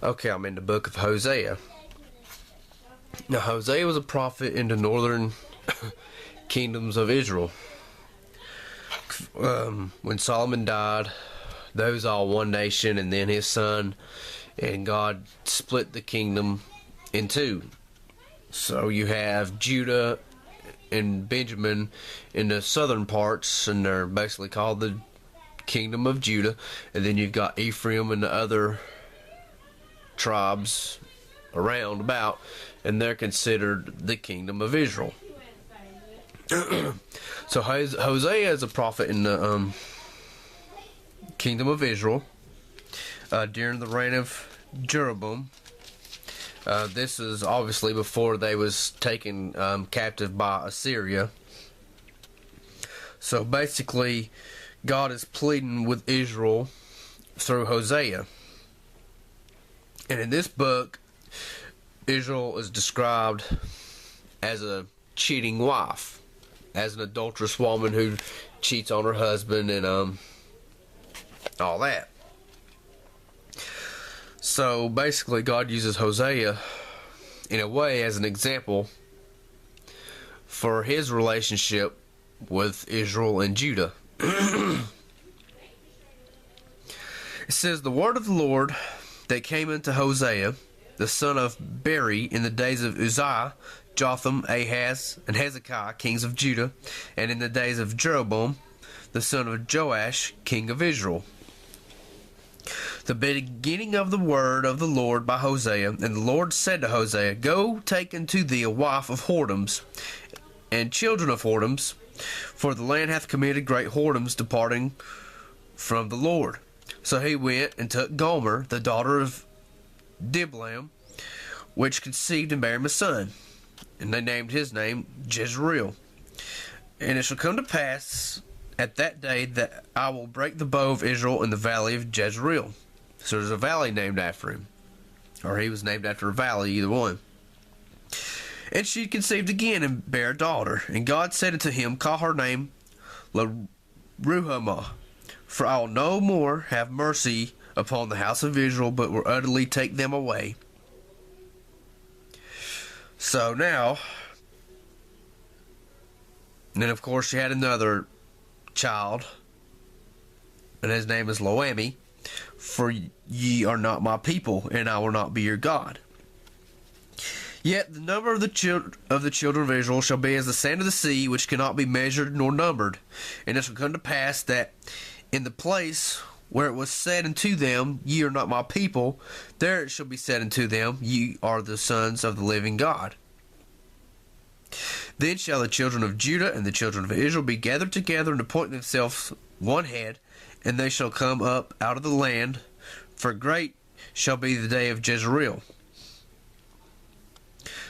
Okay, I'm in the book of Hosea. Now, Hosea was a prophet in the northern kingdoms of Israel. When Solomon died, they was all one nation, and then his son, and God split the kingdom in two. So you have Judah and Benjamin in the southern parts, and they're basically called the kingdom of Judah, and then you've got Ephraim and the other tribes around about, and they're considered the kingdom of Israel. So Hosea is a prophet in the kingdom of Israel during the reign of Jeroboam. This is obviously before they was taken captive by Assyria. So basically, God is pleading with Israel through Hosea. And in this book, Israel is described as a cheating wife, as an adulterous woman who cheats on her husband and all that. So basically, God uses Hosea in a way as an example for his relationship with Israel and Judah. It says, "The word of the Lord that came unto Hosea, the son of Beri, in the days of Uzziah, Jotham, Ahaz, and Hezekiah, kings of Judah, and in the days of Jeroboam, the son of Joash, king of Israel. The beginning of the word of the Lord by Hosea. And the Lord said to Hosea, Go, take unto thee a wife of whoredoms, and children of whoredoms, for the land hath committed great whoredoms, departing from the Lord. So he went and took Gomer, the daughter of Diblaim, which conceived and bare him a son. And they named his name Jezreel. And it shall come to pass at that day that I will break the bow of Israel in the valley of Jezreel." So there's a valley named after him. Or he was named after a valley, either one. "And she conceived again and bare a daughter. And God said unto him, Call her name Leruhamah, for I will no more have mercy upon the house of Israel, but will utterly take them away." So now, and then of course she had another child, and his name is Loami. "For ye are not my people, and I will not be your God. Yet the number of the children of Israel shall be as the sand of the sea, which cannot be measured nor numbered. And it shall come to pass that in the place where it was said unto them, Ye are not my people, there it shall be said unto them, Ye are the sons of the living God. Then shall the children of Judah and the children of Israel be gathered together and appoint themselves one head, and they shall come up out of the land, for great shall be the day of Jezreel."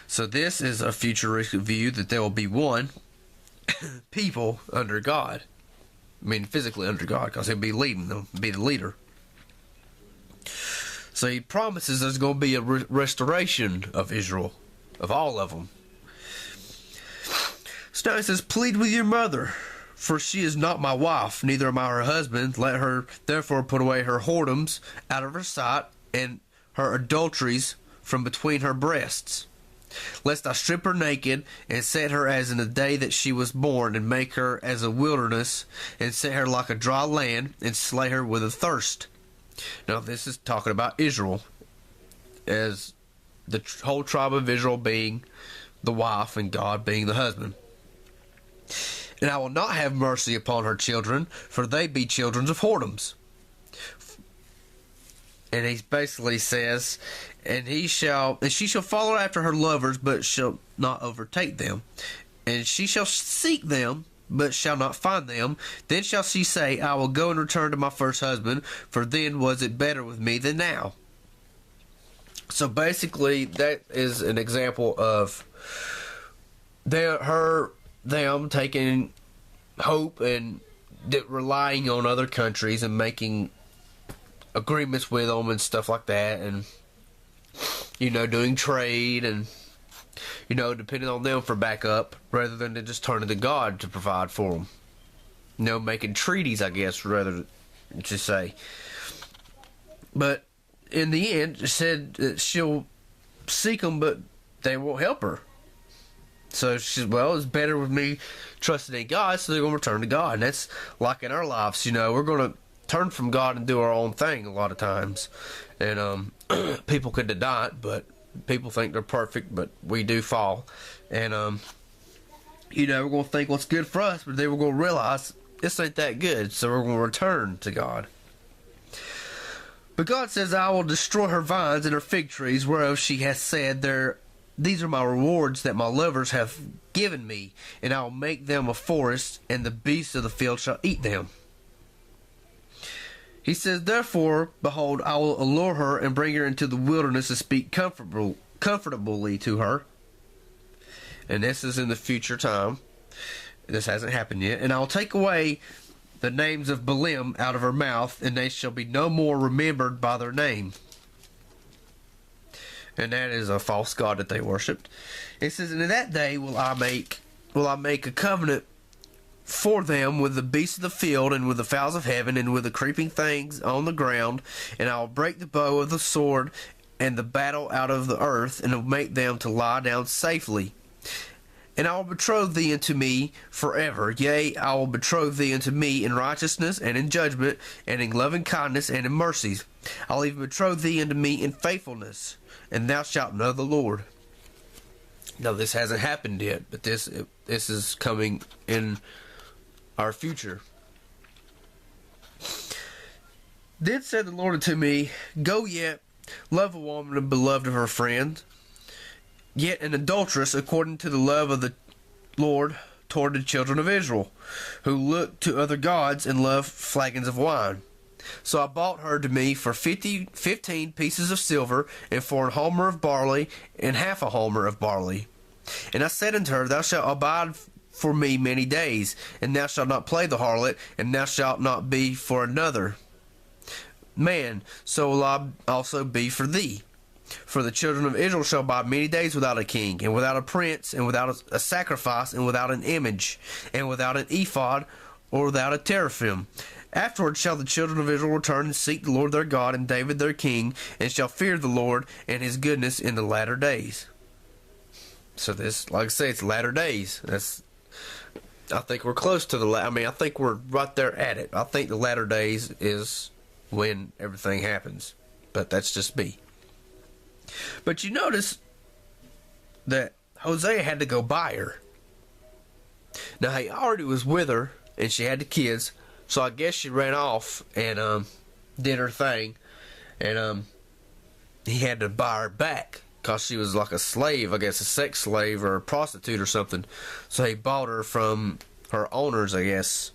So this is a futuristic view that there will be one people under God. I mean, physically under God, because he'll be leading them, be the leader. So he promises there's going to be a restoration of Israel, of all of them. So now he says, "Plead with your mother, for she is not my wife, neither am I her husband. Let her therefore put away her whoredoms out of her sight, and her adulteries from between her breasts. Lest I strip her naked, and set her as in the day that she was born, and make her as a wilderness, and set her like a dry land, and slay her with a thirst." Now this is talking about Israel, as the whole tribe of Israel being the wife, and God being the husband. "And I will not have mercy upon her children, for they be children of whoredoms." And he basically says, and she shall follow after her lovers, but shall not overtake them. And she shall seek them, but shall not find them. Then shall she say, I will go and return to my first husband, for then was it better with me than now. So basically, that is an example of them taking hope and relying on other countries and making agreements with them and stuff like that, and doing trade and depending on them for backup rather than to just turning to God to provide for them. Making treaties, I guess, rather to say. But in the end said that she'll seek them, but they won't help her. So she said, well, it's better with me trusting in God, so they're going to return to God. And that's like in our lives, we're going to turn from God and do our own thing a lot of times. And people could deny it, but people think they're perfect, but we do fall. And, we're going to think what's good for us, but then we're going to realize this ain't that good, so we're going to return to God. But God says, I will destroy her vines and her fig trees, whereof she hath said, these are my rewards that my lovers have given me, and I will make them a forest, and the beasts of the field shall eat them. He says, therefore, behold, I will allure her and bring her into the wilderness and speak comfortably to her. And this is in the future time. This hasn't happened yet. And I will take away the names of Baalim out of her mouth, and they shall be no more remembered by their name. And that is a false god that they worshipped. It says, and in that day will I make a covenant for them with the beasts of the field, and with the fowls of heaven, and with the creeping things on the ground, and I will break the bow of the sword and the battle out of the earth, and will make them to lie down safely. And I will betroth thee unto me forever. Yea, I will betroth thee unto me in righteousness, and in judgment, and in loving kindness, and in mercies. I will even betroth thee unto me in faithfulness, and thou shalt know the Lord. Now, this hasn't happened yet, but this is coming in our future. Then said the Lord unto me, go yet, love a woman beloved of her friend, yet an adulteress according to the love of the Lord toward the children of Israel, who look to other gods and love flagons of wine. So I bought her to me for 15 pieces of silver, and for an homer of barley, and half a homer of barley. And I said unto her, thou shalt abide for me many days, and thou shalt not play the harlot, and thou shalt not be for another man, so will I also be for thee. For the children of Israel shall abide many days without a king, and without a prince, and without a sacrifice, and without an image, and without an ephod, or without a teraphim. Afterward shall the children of Israel return and seek the Lord their God, and David their king, and shall fear the Lord and his goodness in the latter days. So this, like I say, it's latter days. I think we're close to I think we're right there at it. I think the latter days is when everything happens. But that's just me. But you notice that Hosea had to go buy her. Now, he already was with her, and she had the kids, so I guess she ran off and did her thing, and he had to buy her back, because she was like a slave, I guess a sex slave or a prostitute or something. So he bought her from her owners, I guess.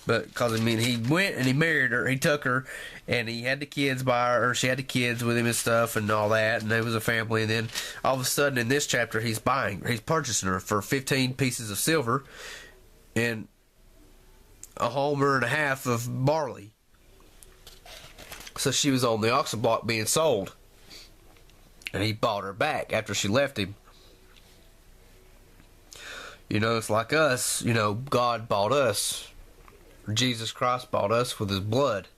But, because, he went and he married her, he took her, and he had the kids by her, or she had the kids with him and stuff and all that, and they was a family, and then all of a sudden in this chapter he's purchasing her for 15 pieces of silver and a homer and a half of barley. So she was on the auction block being sold, and he bought her back after she left him. It's like us, God bought us. Jesus Christ bought us with his blood.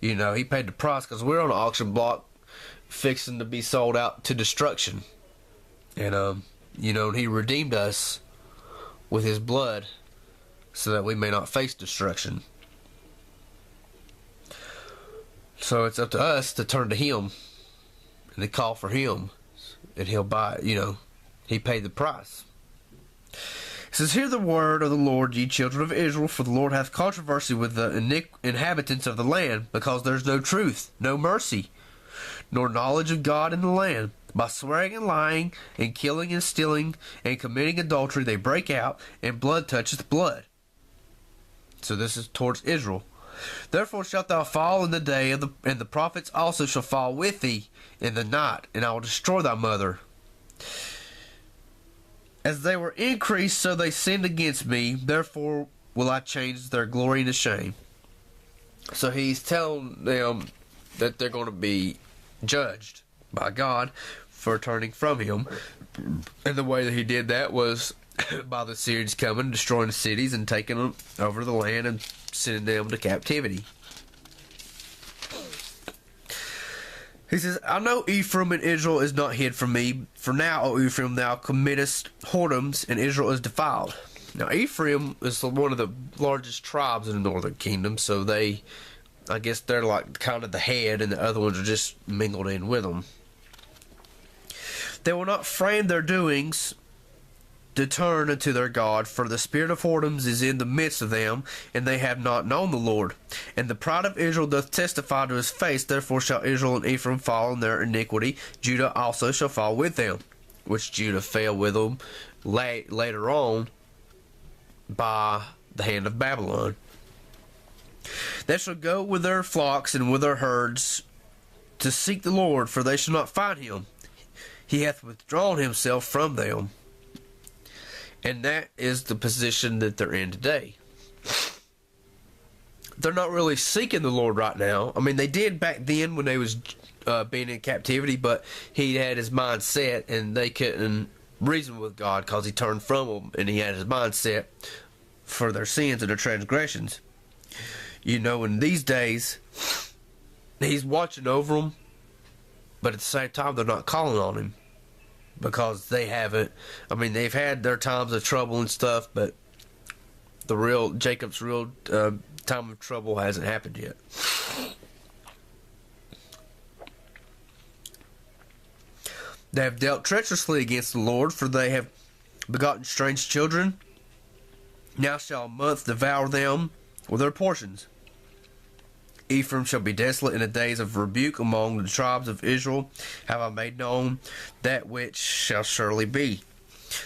He paid the price because we're on an auction block fixing to be sold out to destruction. And, he redeemed us with his blood so that we may not face destruction. So it's up to us to turn to him and to call for him, and he'll buy, he paid the price. It says, hear the word of the Lord, ye children of Israel, for the Lord hath controversy with the inhabitants of the land, because there is no truth, no mercy, nor knowledge of God in the land. By swearing and lying, and killing and stealing, and committing adultery, they break out, and blood toucheth blood. So this is towards Israel. Therefore shalt thou fall in the day, and the prophets also shall fall with thee in the night, and I will destroy thy mother. As they were increased, so they sinned against me. Therefore will I change their glory into shame. So he's telling them that they're going to be judged by God for turning from him. And the way that he did that was by the Syrians coming, destroying the cities, and taking them over the land and sending them to captivity. He says, I know Ephraim and Israel is not hid from me. For now, O Ephraim, thou committest whoredoms, and Israel is defiled. Now, Ephraim is one of the largest tribes in the northern kingdom, so I guess they're like kind of the head, and the other ones are just mingled in with them. They will not frame their doings to turn unto their God, for the spirit of whoredoms is in the midst of them, and they have not known the Lord. And the pride of Israel doth testify to his face, therefore shall Israel and Ephraim fall in their iniquity, Judah also shall fall with them, which Judah fell with them later on by the hand of Babylon. They shall go with their flocks and with their herds to seek the Lord, for they shall not find him. He hath withdrawn himself from them. And that is the position that they're in today. They're not really seeking the Lord right now. I mean, they did back then when they was being in captivity, but he had his mind set, and they couldn't reason with God because he turned from them, and he had his mind set for their sins and their transgressions. You know, in these days, he's watching over them, but at the same time, they're not calling on him. Because they haven't, I mean, they've had their times of trouble and stuff, but Jacob's real time of trouble hasn't happened yet. They have dealt treacherously against the Lord, for they have begotten strange children. Now shall a month devour them with their portions. Ephraim shall be desolate in the days of rebuke among the tribes of Israel. Have I made known that which shall surely be?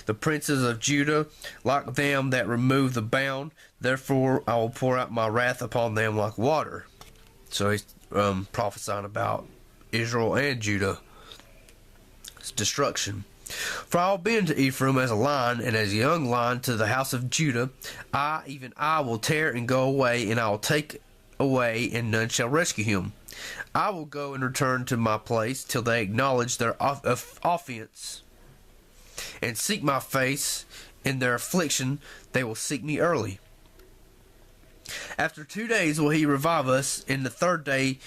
The princes of Judah, like them that remove the bound, therefore I will pour out my wrath upon them like water. So he's prophesying about Israel and Judah's destruction. For I will be unto Ephraim as a lion, and as a young lion to the house of Judah. Even I will tear and go away, and I will take away, and none shall rescue him. I will go and return to my place till they acknowledge their offense and seek my face. In their affliction they will seek me early. After 2 days will he revive us, and the third day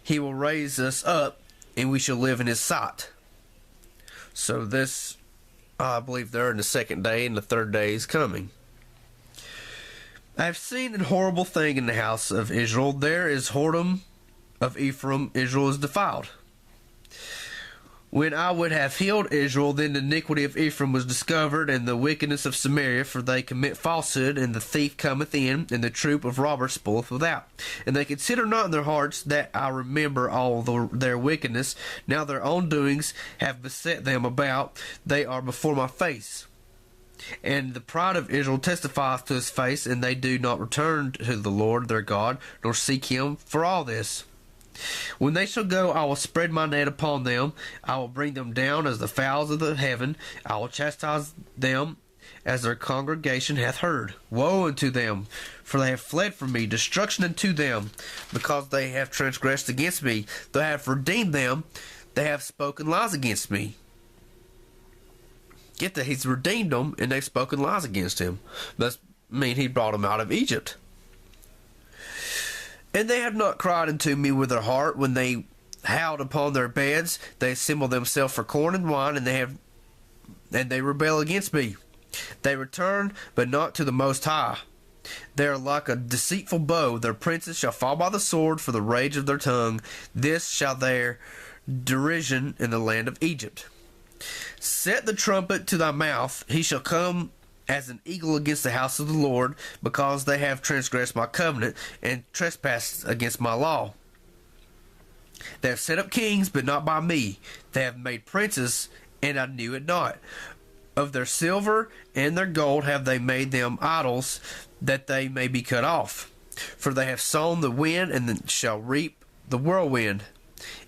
he will raise us up, and we shall live in his sight. So this, I believe they're in the second day, and the third day is coming. I have seen a horrible thing in the house of Israel. There is whoredom of Ephraim, Israel is defiled. When I would have healed Israel, then the iniquity of Ephraim was discovered, and the wickedness of Samaria, for they commit falsehood, and the thief cometh in, and the troop of robbers spoileth without. And they consider not in their hearts that I remember all their wickedness. Now their own doings have beset them about, they are before my face. And the pride of Israel testifieth to his face, and they do not return to the Lord their God, nor seek him for all this. When they shall go, I will spread my net upon them. I will bring them down as the fowls of the heaven. I will chastise them as their congregation hath heard. Woe unto them, for they have fled from me. Destruction unto them, because they have transgressed against me. Though I have redeemed them, they have spoken lies against me. Get that, he's redeemed them, and they've spoken lies against him. That mean he brought them out of Egypt. And they have not cried unto me with their heart. When they howled upon their beds, they assemble themselves for corn and wine, and they rebel against me. They return, but not to the Most High. They are like a deceitful bow. Their princes shall fall by the sword for the rage of their tongue. This shall their derision in the land of Egypt. Set the trumpet to thy mouth. He shall come as an eagle against the house of the Lord, because they have transgressed my covenant and trespassed against my law. They have set up kings, but not by me. They have made princes, and I knew it not. Of their silver and their gold have they made them idols, that they may be cut off. For they have sown the wind, and shall reap the whirlwind.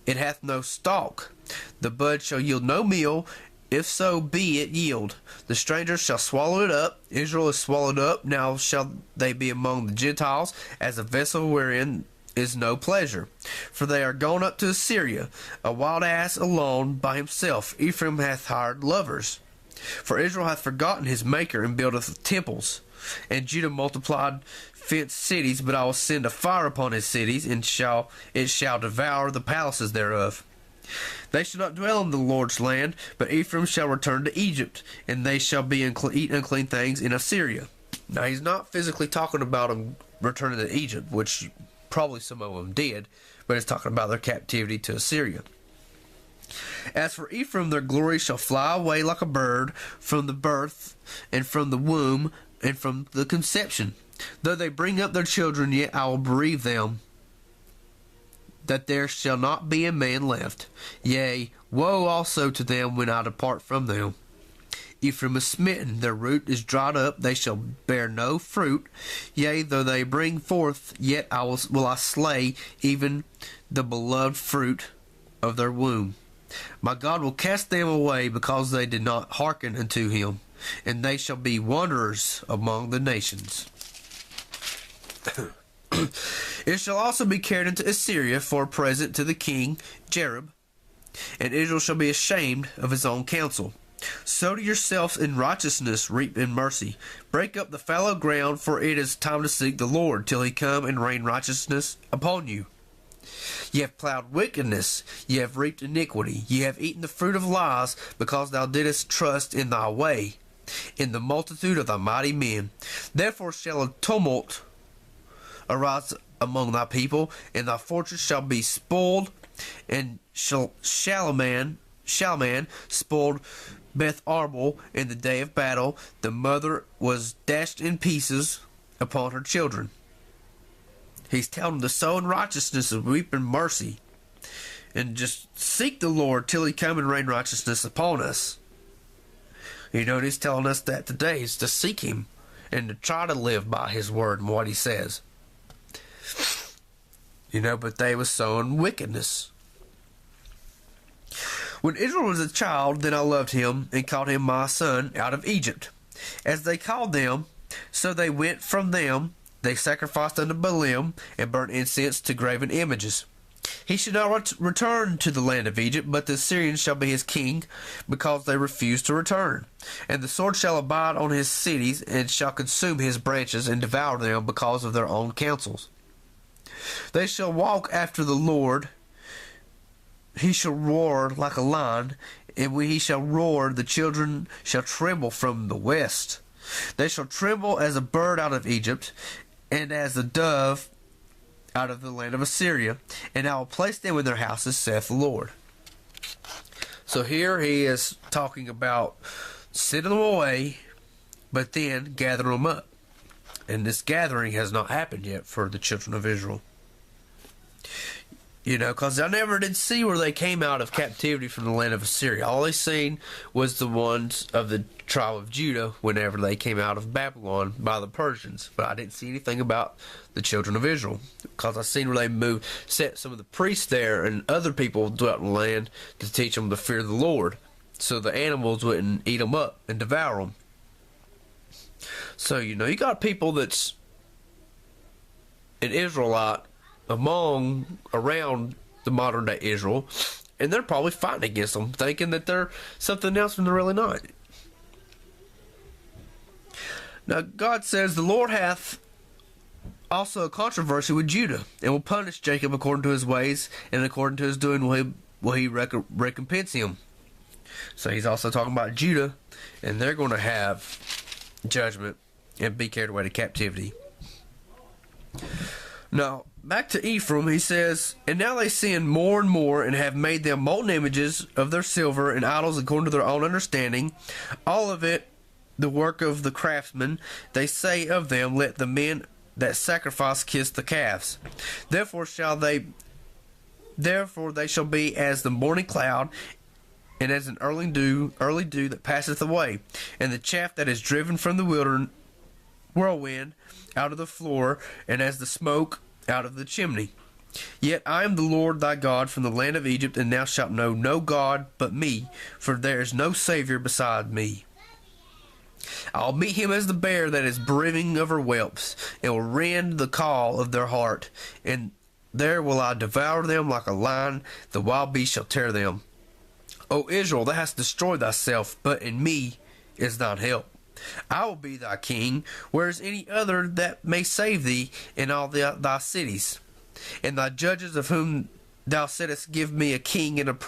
It hath no stalk. The bud shall yield no meal, if so be it yield. The strangers shall swallow it up. Israel is swallowed up. Now shall they be among the Gentiles, as a vessel wherein is no pleasure. For they are gone up to Assyria, a wild ass alone by himself. Ephraim hath hired lovers. For Israel hath forgotten his maker, and buildeth temples. And Judah multiplied fenced cities, but I will send a fire upon his cities, and it shall devour the palaces thereof. They shall not dwell in the Lord's land, but Ephraim shall return to Egypt, and they shall be eat unclean things in Assyria. Now, he's not physically talking about them returning to Egypt, which probably some of them did, but he's talking about their captivity to Assyria. As for Ephraim, their glory shall fly away like a bird from the birth, and from the womb, and from the conception. Though they bring up their children, yet I will bereave them, that there shall not be a man left. Yea, woe also to them when I depart from them. Ephraim is smitten, their root is dried up, they shall bear no fruit. Yea, though they bring forth, yet will I slay even the beloved fruit of their womb. My God will cast them away, because they did not hearken unto him, and they shall be wanderers among the nations. It shall also be carried into Assyria for a present to the king Jareb, and Israel shall be ashamed of his own counsel. Sow to yourselves in righteousness, reap in mercy. Break up the fallow ground, for it is time to seek the Lord, till he come and rain righteousness upon you. Ye have plowed wickedness, ye have reaped iniquity, ye have eaten the fruit of lies, because thou didst trust in thy way, in the multitude of thy mighty men. Therefore shall a tumult arise among thy people, and thy fortress shall be spoiled, and Shalaman spoiled Beth Arbel in the day of battle. The mother was dashed in pieces upon her children. He's telling them to sow in righteousness and weep in mercy, and just seek the Lord till he come and rain righteousness upon us. You know, and he's telling us that today is to seek him and to try to live by his word and what he says. You know, but they was sowing wickedness. When Israel was a child, then I loved him, and called him my son out of Egypt. As they called them, so they went from them. They sacrificed unto Baalim, and burnt incense to graven images. He should not return to the land of Egypt, but the Assyrians shall be his king, because they refuse to return. And the sword shall abide on his cities, and shall consume his branches, and devour them because of their own counsels. They shall walk after the Lord. He shall roar like a lion, and when he shall roar, the children shall tremble from the west. They shall tremble as a bird out of Egypt, and as a dove out of the land of Assyria, and I will place them in their houses, saith the Lord. So here he is talking about sending them away, but then gathering them up. And this gathering has not happened yet for the children of Israel. You know, because I never did see where they came out of captivity from the land of Assyria. All they seen was the ones of the tribe of Judah whenever they came out of Babylon by the Persians. But I didn't see anything about the children of Israel, because I seen where they set some of the priests there and other people dwelt in the land to teach them to fear the Lord, so the animals wouldn't eat them up and devour them. So, you know, you got people that's an Israelite around the modern day Israel, and they're probably fighting against them, thinking that they're something else when they're really not. Now God says, the Lord hath also a controversy with Judah, and will punish Jacob according to his ways, and according to his doing will he recompense him. So he's also talking about Judah, and they're going to have judgment and be carried away to captivity. Now, back to Ephraim, he says, and now they sin more and more, and have made them molten images of their silver, and idols according to their own understanding, all of it the work of the craftsmen. They say of them, let the men that sacrifice kiss the calves. Therefore they shall be as the morning cloud, and as an early dew that passeth away, and the chaff that is driven from the whirlwind out of the floor, and as the smoke out of the chimney. Yet I am the Lord thy God from the land of Egypt, and thou shalt know no God but me, for there is no Savior beside me. I'll meet him as the bear that is bereaving of her whelps, and will rend the call of their heart, and there will I devour them like a lion, the wild beast shall tear them. O Israel, thou hast destroyed thyself, but in me is thine help. I will be thy king, where is any other that may save thee in all thy cities? And thy judges of whom thou saidst, give me a king and a prince,